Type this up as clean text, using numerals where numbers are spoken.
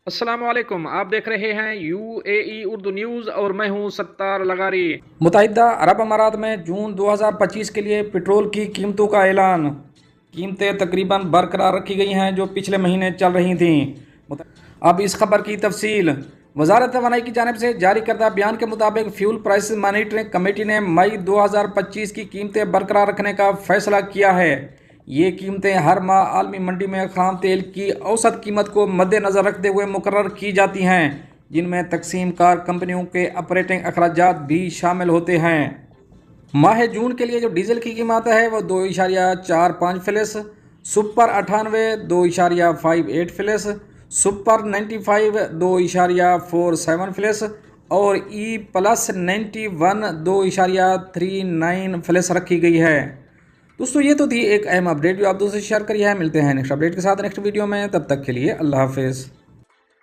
अस्सलाम वालेकुम। आप देख रहे हैं यूएई उर्दू न्यूज़ और मैं हूं सत्तार लगारी। मुत्तहिदा अरब अमारात में जून 2025 के लिए पेट्रोल की कीमतों का ऐलान। कीमतें तकरीबन बरकरार रखी गई हैं जो पिछले महीने चल रही थीं। अब इस खबर की तफसील। वजारत तवानाई की जानिब से जारी करदा बयान के मुताबिक फ्यूल प्राइस मॉनिटरिंग कमेटी ने मई 2025 की कीमतें बरकरार रखने का फैसला किया है। ये कीमतें हर माह आलमी मंडी में खाम तेल की औसत कीमत को मद्देनज़र रखते हुए मुकर्रर की जाती हैं, जिनमें तकसीम कार कंपनियों के ऑपरेटिंग अखराजात भी शामिल होते हैं। माह जून के लिए जो डीजल की कीमत है वो 2.45 सुपर 98 2.58 सुपर 95 2.47 और ई प्लस 91 2.39 रखी गई है। दोस्तों ये तो थी एक अहम अपडेट जो आप दोस्तों से शेयर करी है। मिलते हैं नेक्स्ट अपडेट के साथ नेक्स्ट वीडियो में, तब तक के लिए अल्लाह हाफिज़।